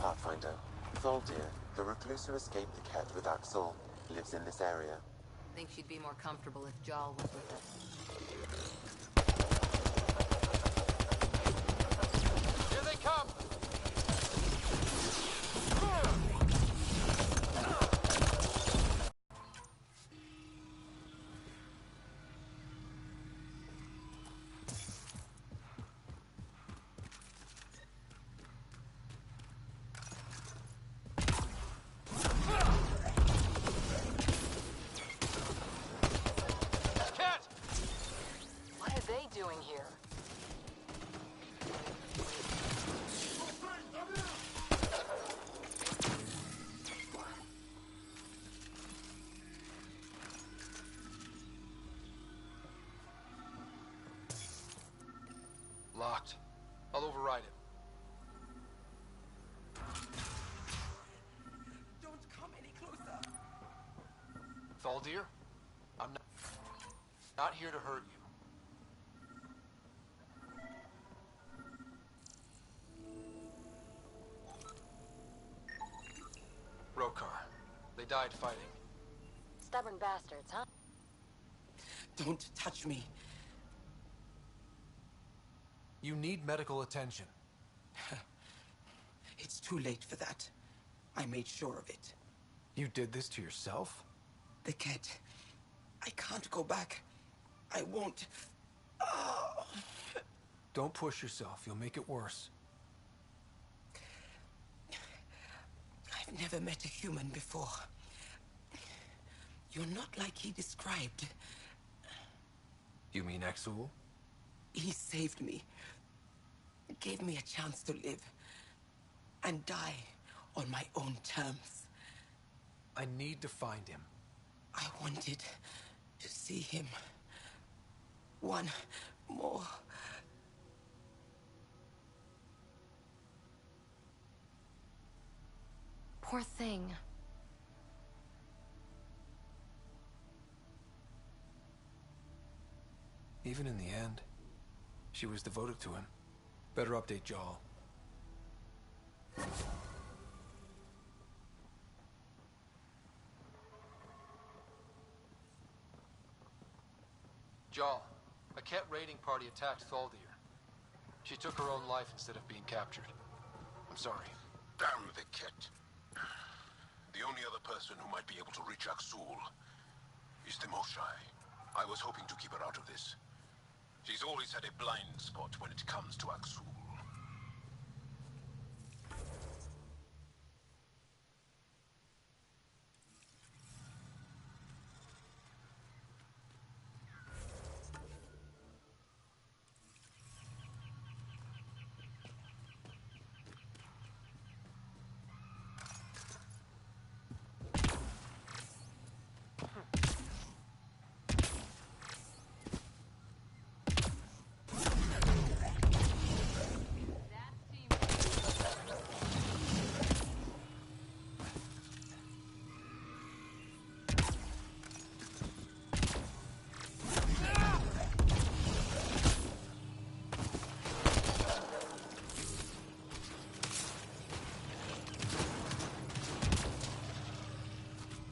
Pathfinder. Thaldir, the recluse who escaped the cat with Axel, lives in this area. Think she'd be more comfortable if Jarl was with us. Here they come! Doing here? Locked. I'll override it. Don't come any closer. Thaldir, I'm not here to hurt you. They died fighting. Stubborn bastards, huh? Don't touch me. You need medical attention. It's too late for that. I made sure of it. You did this to yourself? The cat. I can't go back. I won't. Oh. Don't push yourself. You'll make it worse. I've never met a human before. You're not like he described. You mean Exul? He saved me. Gave me a chance to live. And die on my own terms. I need to find him. I wanted to see him. One more. Poor thing. Even in the end, she was devoted to him. Better update Jal. Jal, a Ket raiding party attacked Thaldir. She took her own life instead of being captured. I'm sorry. Damn the Ket. The only other person who might be able to reach Aksul is the Moshai. I was hoping to keep her out of this. She's always had a blind spot when it comes to Aksul.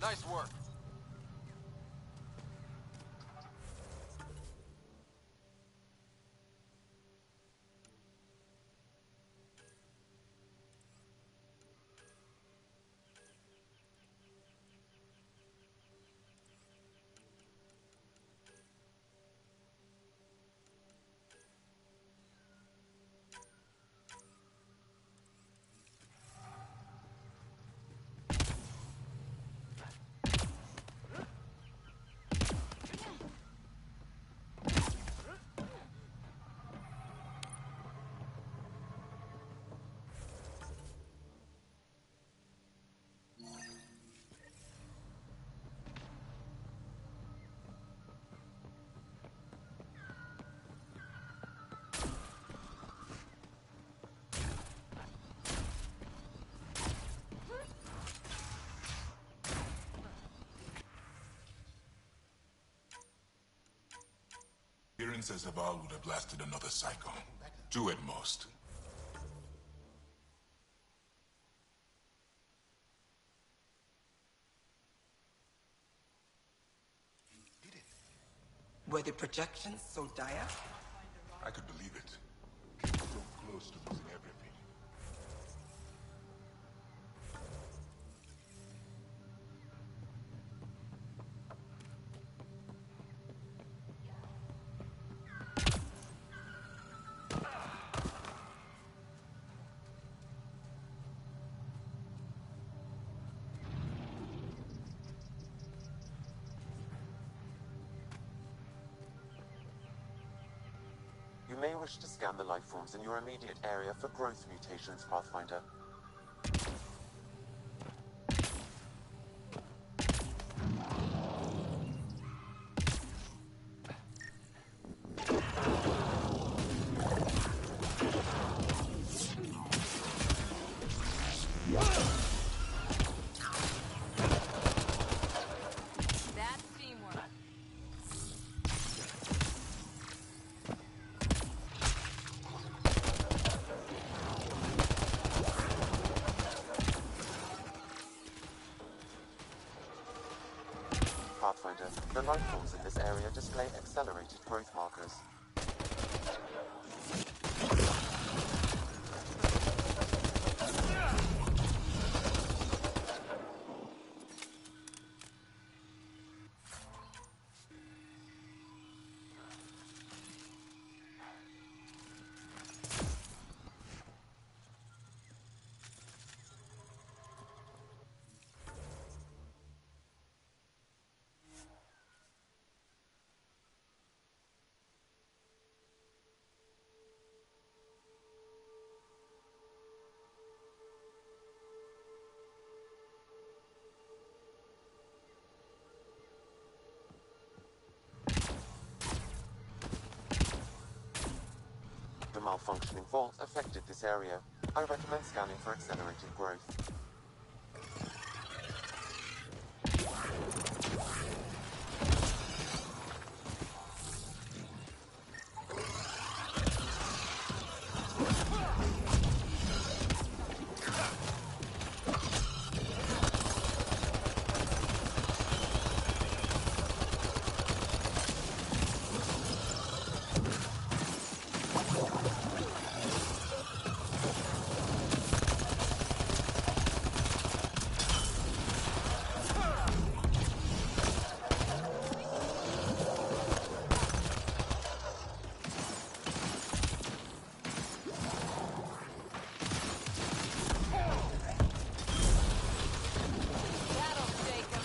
Nice work. Appearance as Zaval would have lasted another cycle. Two at most. Were the projections so dire? I could believe it. Came so close to losing everything. You may wish to scan the life forms in your immediate area for growth mutations, Pathfinder. That's teamwork. Pathfinder, the life forms in this area display accelerated growth markers. malfunctioning fault affected this area. I recommend scanning for accelerated growth. That'll shake 'em.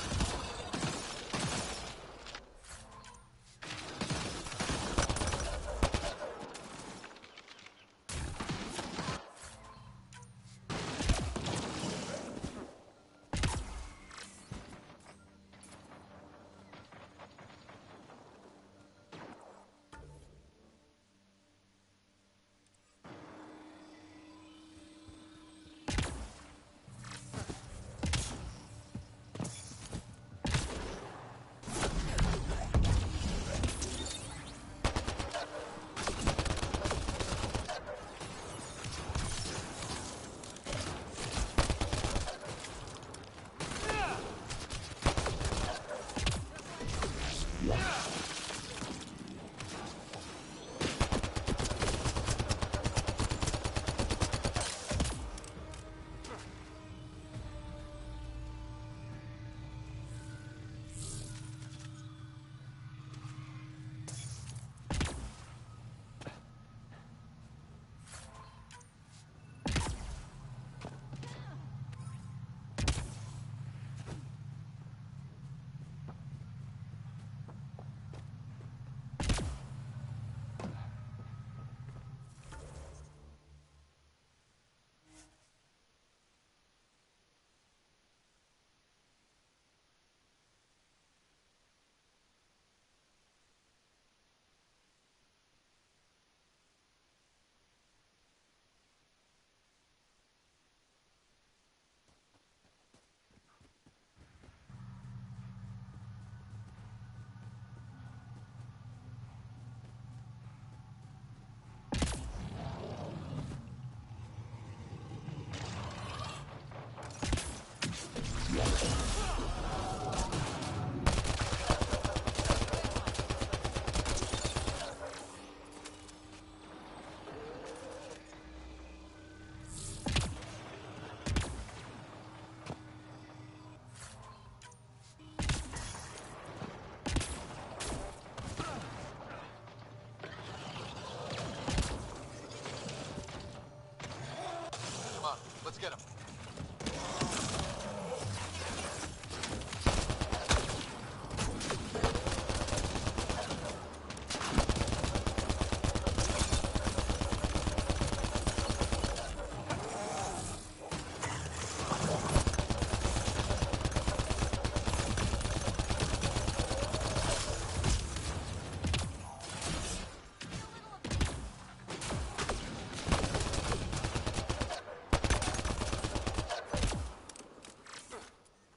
Come on, let's get him.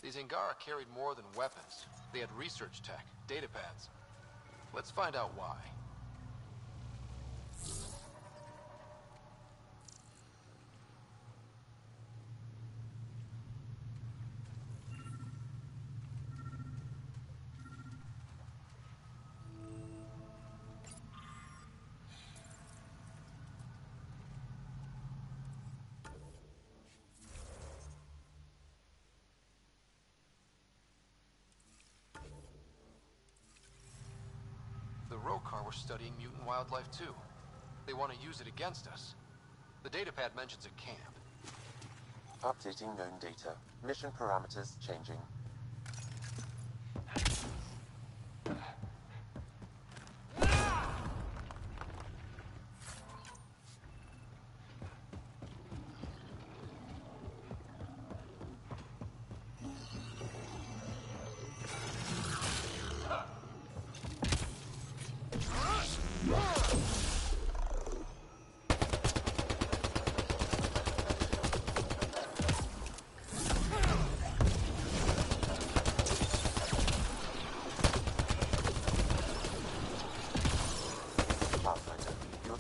These Angara carried more than weapons. They had research tech, data pads. Let's find out why. The Rokar were studying mutant wildlife too. They want to use it against us. The datapad mentions a camp. Updating known data. Mission parameters changing.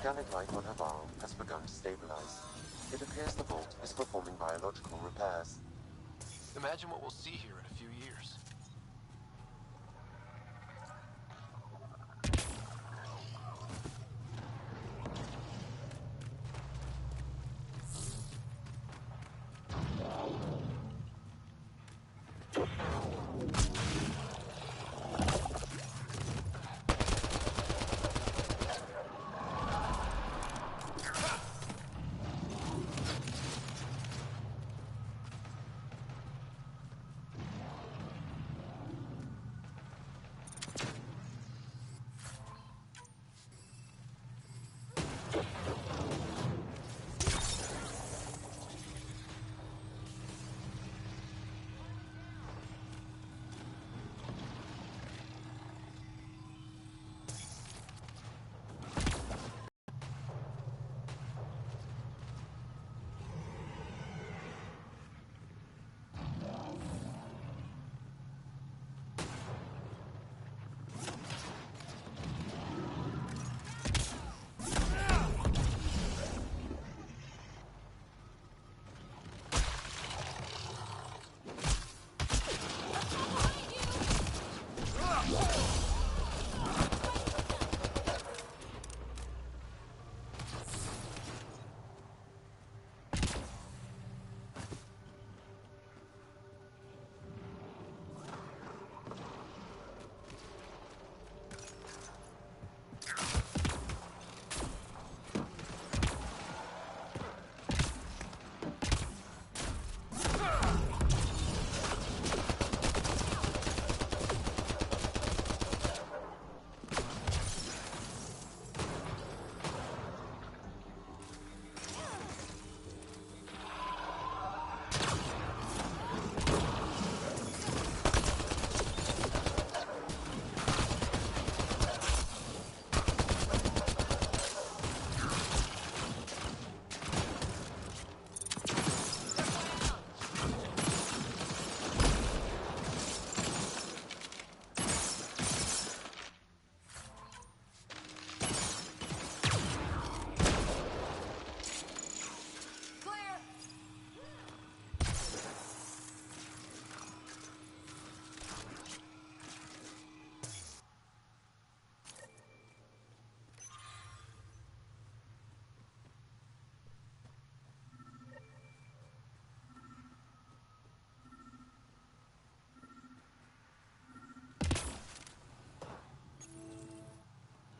Organic life on Havarl has begun to stabilize. It appears the vault is performing biological repairs. Imagine what we'll see here in a few years.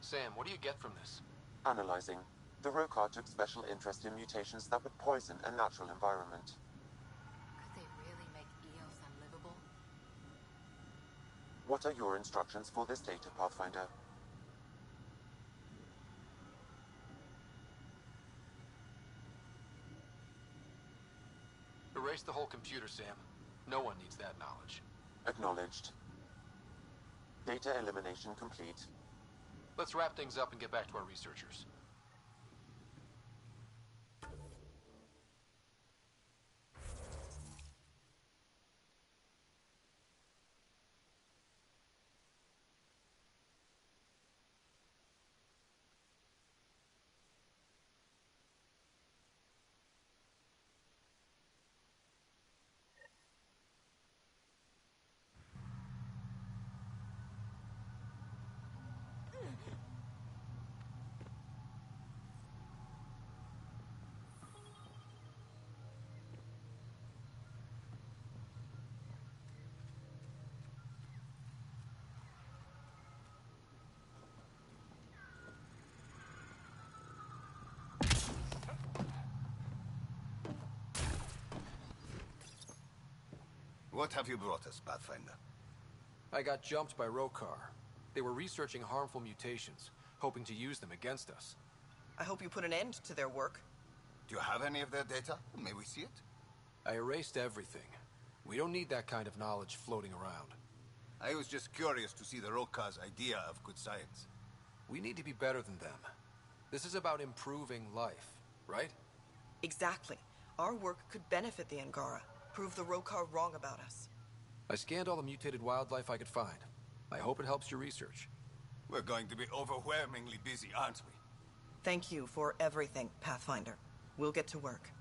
Sam, what do you get from this? Analyzing. The Rokar took special interest in mutations that would poison a natural environment. Could they really make Eos unlivable? What are your instructions for this data, Pathfinder? Erase the whole computer, Sam. No one needs that knowledge. Acknowledged. Data elimination complete. Let's wrap things up and get back to our researchers. What have you brought us, Pathfinder? I got jumped by Rokar. They were researching harmful mutations, hoping to use them against us. I hope you put an end to their work. Do you have any of their data? May we see it? I erased everything. We don't need that kind of knowledge floating around. I was just curious to see the Rokar's idea of good science. We need to be better than them. This is about improving life, right? Exactly. Our work could benefit the Angara, prove the Rokar wrong about us. I scanned all the mutated wildlife I could find. I hope it helps your research. We're going to be overwhelmingly busy, aren't we? Thank you for everything, Pathfinder. We'll get to work.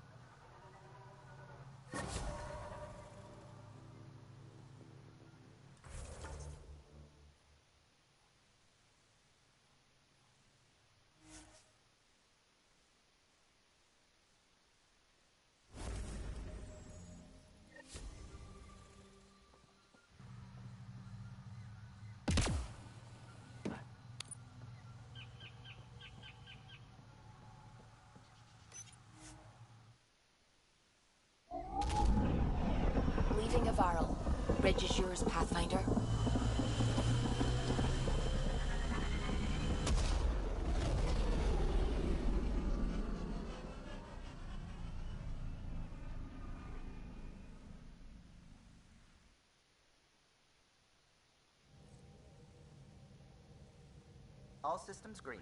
Leaving Avaril. Bridge is yours, Pathfinder. All systems green.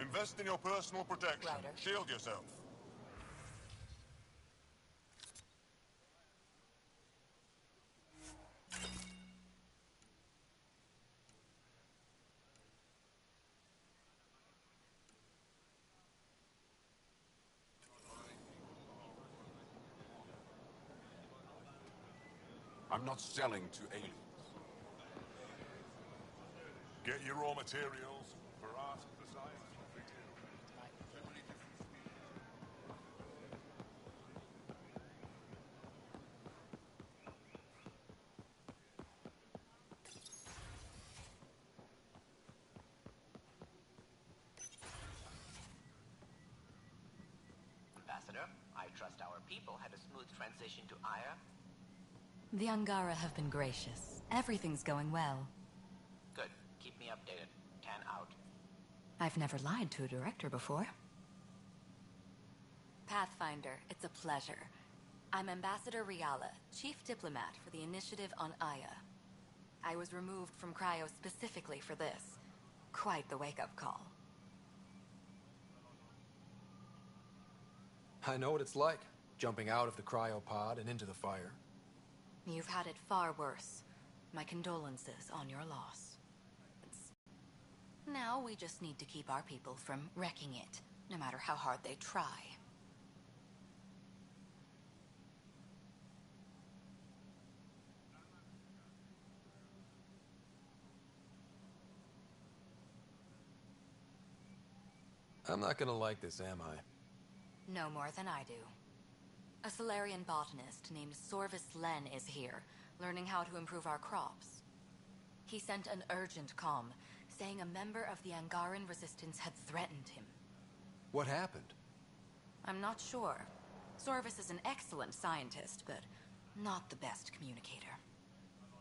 Invest in your personal protection. Ryder. Shield yourself. I'm not selling to aliens. Get your raw materials for Ask the Science Review. Ambassador, I trust our people had a smooth transition to Aya. The Angara have been gracious. Everything's going well. Good. Keep me updated. Can out. I've never lied to a director before. Pathfinder, it's a pleasure. I'm Ambassador Riala, Chief Diplomat for the Initiative on Aya. I was removed from Cryo specifically for this. Quite the wake-up call. I know what it's like, jumping out of the cryopod and into the fire. You've had it far worse. My condolences on your loss. Now we just need to keep our people from wrecking it, no matter how hard they try. I'm not gonna like this, am I? No more than I do. A Solarian botanist named Sorvis Len is here, learning how to improve our crops. He sent an urgent comm, saying a member of the Angaran resistance had threatened him. What happened? I'm not sure. Sorvis is an excellent scientist, but not the best communicator.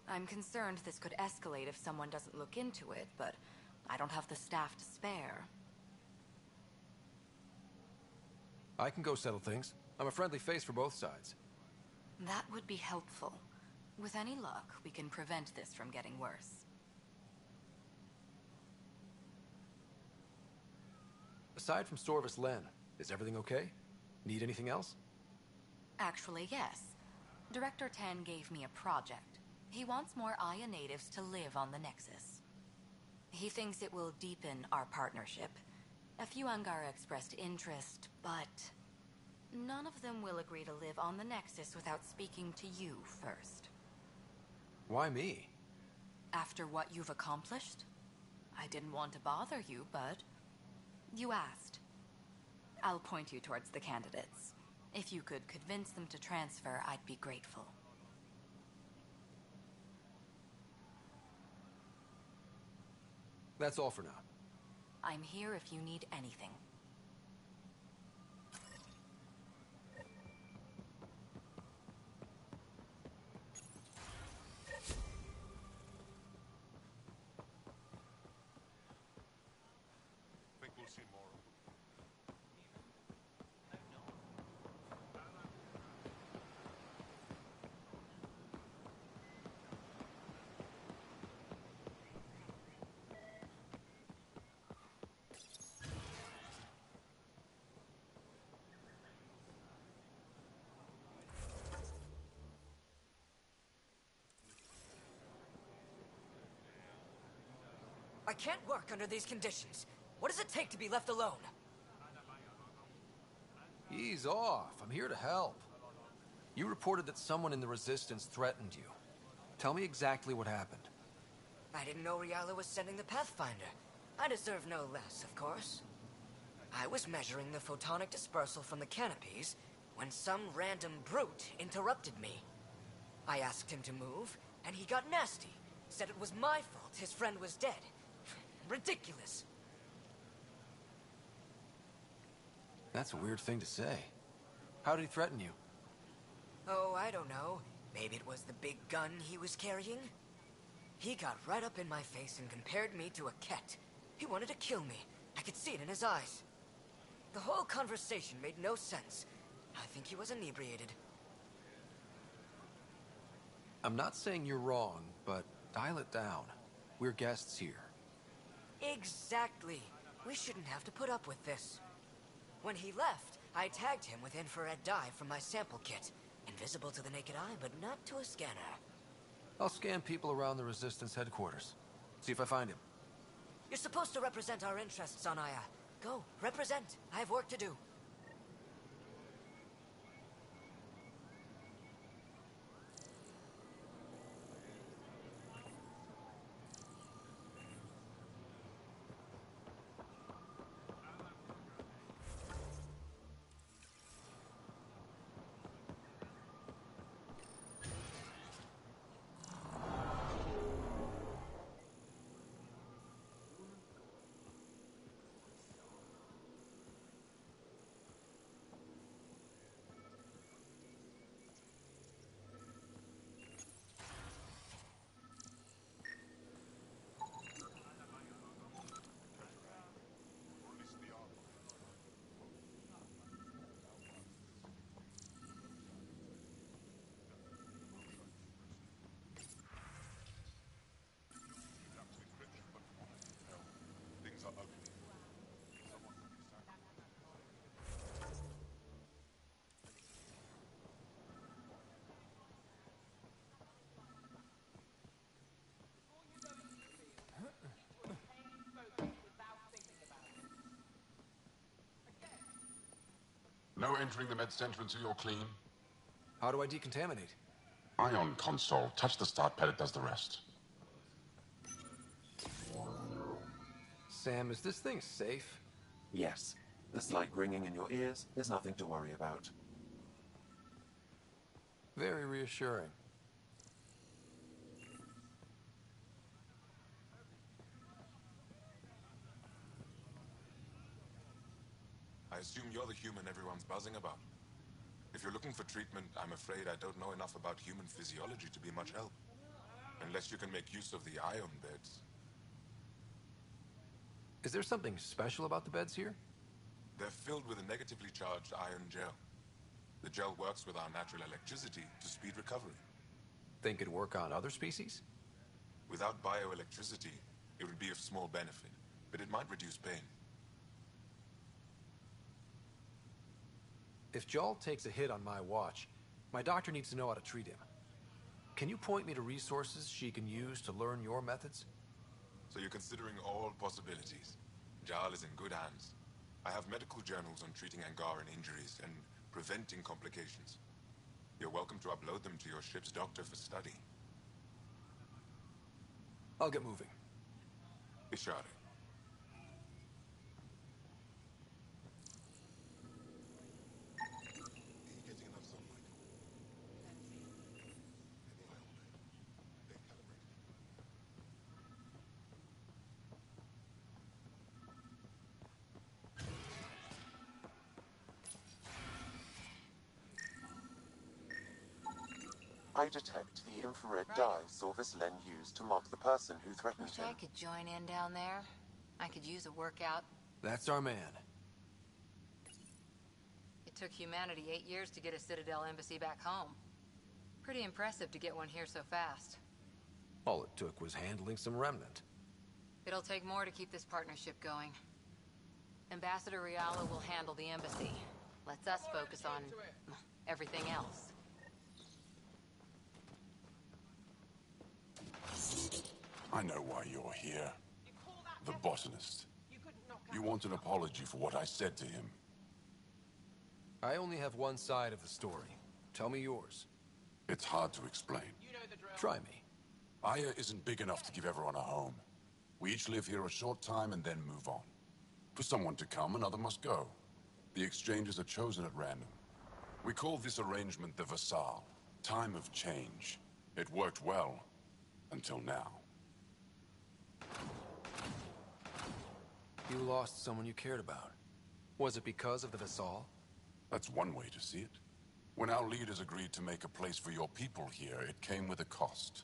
I'm concerned this could escalate if someone doesn't look into it, but I don't have the staff to spare. I can go settle things. I'm a friendly face for both sides. That would be helpful. With any luck, we can prevent this from getting worse. Aside from Sorvis Len, is everything okay? Need anything else? Actually, yes. Director Ten gave me a project. He wants more Aya natives to live on the Nexus. He thinks it will deepen our partnership. A few Angara expressed interest, but none of them will agree to live on the Nexus without speaking to you first. Why me? After what you've accomplished? I didn't want to bother you, but you asked. I'll point you towards the candidates. If you could convince them to transfer, I'd be grateful. That's all for now. I'm here if you need anything. Think we'll see more. I can't work under these conditions. What does it take to be left alone? Ease off. I'm here to help. You reported that someone in the Resistance threatened you. Tell me exactly what happened. I didn't know Riala was sending the Pathfinder. I deserve no less, of course. I was measuring the photonic dispersal from the canopies when some random brute interrupted me. I asked him to move, and he got nasty. Said it was my fault his friend was dead. Ridiculous. That's a weird thing to say. How did he threaten you? Oh, I don't know. Maybe it was the big gun he was carrying? He got right up in my face and compared me to a cat. He wanted to kill me. I could see it in his eyes. The whole conversation made no sense. I think he was inebriated. I'm not saying you're wrong, but dial it down. We're guests here. Exactly. We shouldn't have to put up with this. When he left, I tagged him with infrared dye from my sample kit. Invisible to the naked eye, but not to a scanner. I'll scan people around the Resistance headquarters. See if I find him. You're supposed to represent our interests on Aya. Go, represent. I have work to do. entering the med center until you're clean. How do I decontaminate? Ion console. Touch the start pad, it does the rest. Sam, is this thing safe? Yes. The slight ringing in your ears is nothing to worry about. Very reassuring. I assume you're the human everyone's buzzing about. If you're looking for treatment, I'm afraid I don't know enough about human physiology to be much help. Unless you can make use of the ion beds. Is there something special about the beds here? They're filled with a negatively charged ion gel. The gel works with our natural electricity to speed recovery. Think it'd work on other species? Without bioelectricity, it would be of small benefit, but it might reduce pain. If Joel takes a hit on my watch, my doctor needs to know how to treat him. Can you point me to resources she can use to learn your methods? So you're considering all possibilities. Jal is in good hands. I have medical journals on treating Angaran injuries and preventing complications. You're welcome to upload them to your ship's doctor for study. I'll get moving. Ishari. I detect the infrared dye Sorvis Len used to mark the person who threatened Wish him. I could join in down there. I could use a workout. That's our man. It took humanity 8 years to get a Citadel embassy back home. Pretty impressive to get one here so fast. All it took was handling some remnant. It'll take more to keep this partnership going. Ambassador Riala will handle the embassy. Lets us focus on everything else. I know why you're here. The botanist. You want an apology for what I said to him. I only have one side of the story. Tell me yours. It's hard to explain. Try me. Aya isn't big enough to give everyone a home. We each live here a short time and then move on. For someone to come, another must go. The exchanges are chosen at random. We call this arrangement the Vassal. Time of change. It worked well. Until now. You lost someone you cared about. Was it because of the Vassal? That's one way to see it. When our leaders agreed to make a place for your people here, it came with a cost.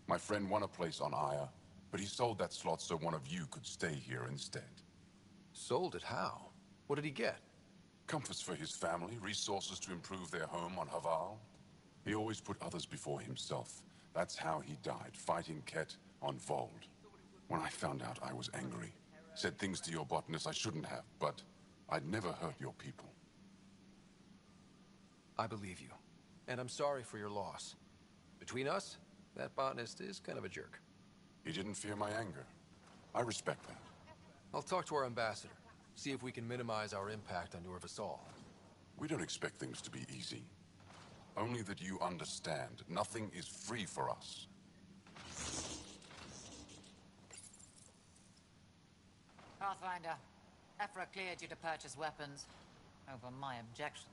My friend won a place on Aya, but he sold that slot so one of you could stay here instead. Sold it how? What did he get? Comforts for his family, resources to improve their home on Haval. He always put others before himself. That's how he died, fighting Ket on Vold. When I found out, I was angry. Said things to your botanist I shouldn't have, but I'd never hurt your people. I believe you. And I'm sorry for your loss. Between us, that botanist is kind of a jerk. He didn't fear my anger. I respect that. I'll talk to our ambassador. See if we can minimize our impact on your Vassal. We don't expect things to be easy. Only that you understand, nothing is free for us. Pathfinder, Ephra cleared you to purchase weapons over my objections.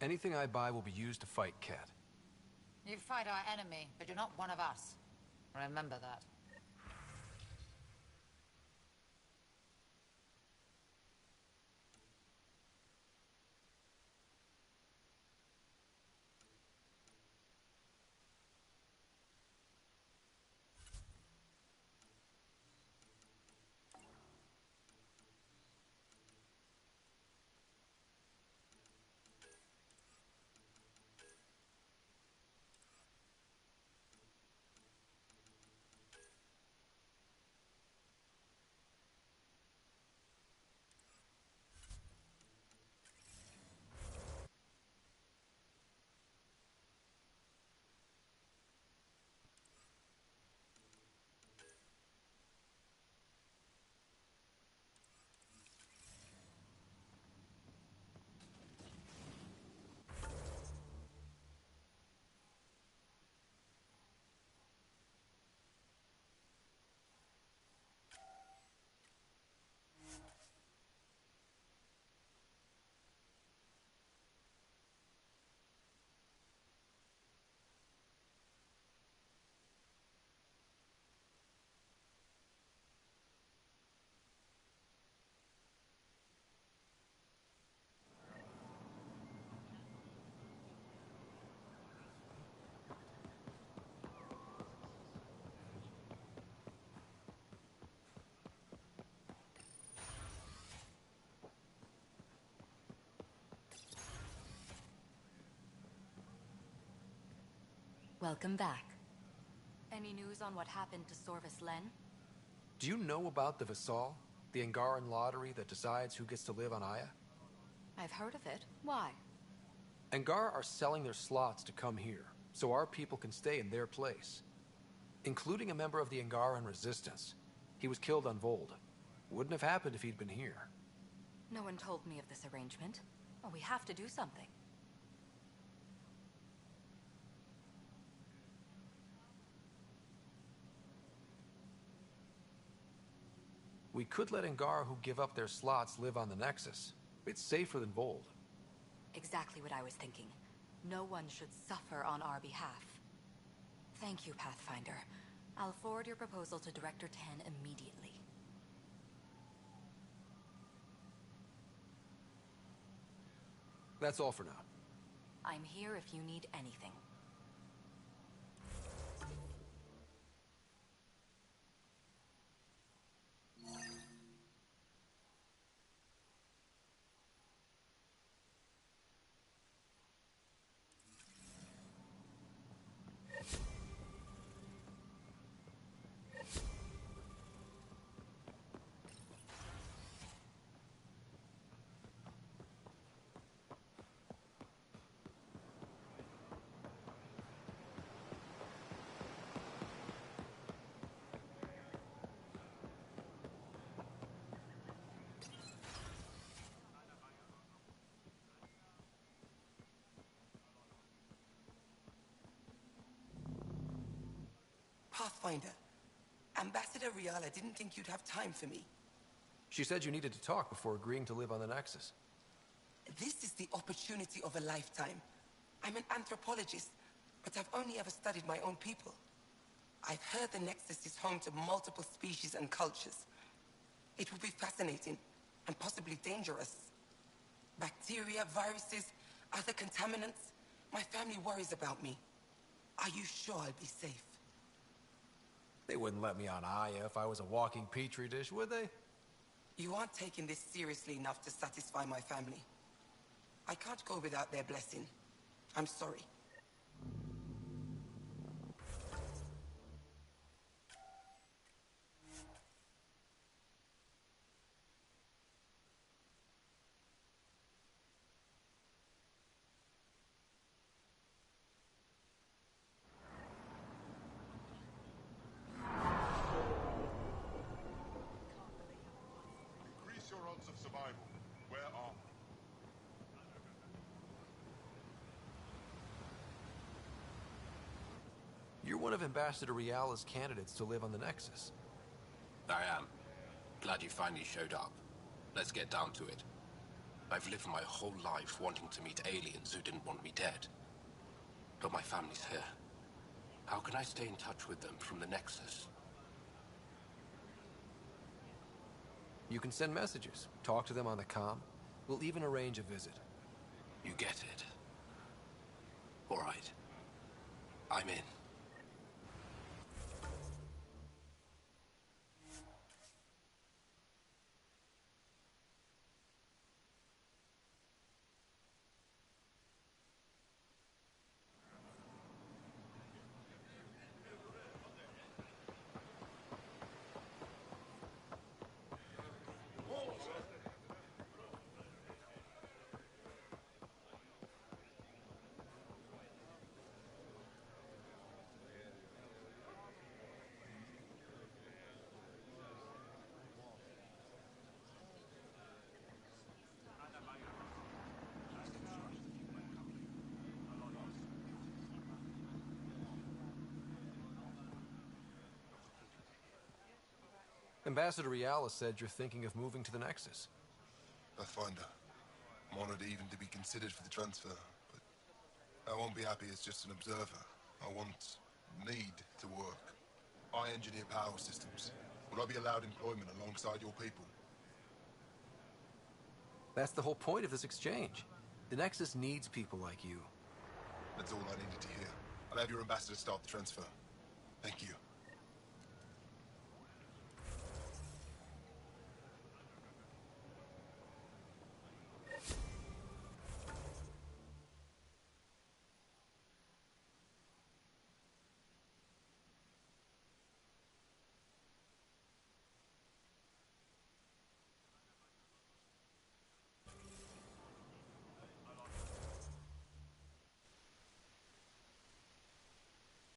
Anything I buy will be used to fight Ket. You fight our enemy, but you're not one of us. Remember that. Welcome back. Any news on what happened to Sorvis Len? Do you know about the Visal? The Angaran lottery that decides who gets to live on Aya? I've heard of it. Why? Angara are selling their slots to come here, so our people can stay in their place. Including a member of the Angaran resistance. He was killed on Vold. Wouldn't have happened if he'd been here. No one told me of this arrangement. Oh, we have to do something. We could let Angara who give up their slots live on the Nexus. It's safer than Vold. Exactly what I was thinking. No one should suffer on our behalf. Thank you, Pathfinder. I'll forward your proposal to Director 10 immediately. That's all for now. I'm here if you need anything. Pathfinder, Ambassador Riala didn't think you'd have time for me. She said you needed to talk before agreeing to live on the Nexus. This is the opportunity of a lifetime. I'm an anthropologist, but I've only ever studied my own people. I've heard the Nexus is home to multiple species and cultures. It will be fascinating and possibly dangerous. Bacteria, viruses, other contaminants. My family worries about me. Are you sure I'll be safe? They wouldn't let me on Aya if I was a walking petri dish, would they? You aren't taking this seriously enough to satisfy my family. I can't go without their blessing. I'm sorry. Increase your odds of survival. Wear armor. You're one of Ambassador Riala's candidates to live on the Nexus. I am. Glad you finally showed up. Let's get down to it. I've lived my whole life wanting to meet aliens who didn't want me dead. But my family's here. How can I stay in touch with them from the Nexus? You can send messages, talk to them on the comm. We'll even arrange a visit. You get it. All right. I'm in. Ambassador Riala said you're thinking of moving to the Nexus. Pathfinder. I'm honored even to be considered for the transfer, but I won't be happy as just an observer. I need to work. I engineer power systems. Will I be allowed employment alongside your people? That's the whole point of this exchange. The Nexus needs people like you. That's all I needed to hear. I'll have your ambassador start the transfer. Thank you.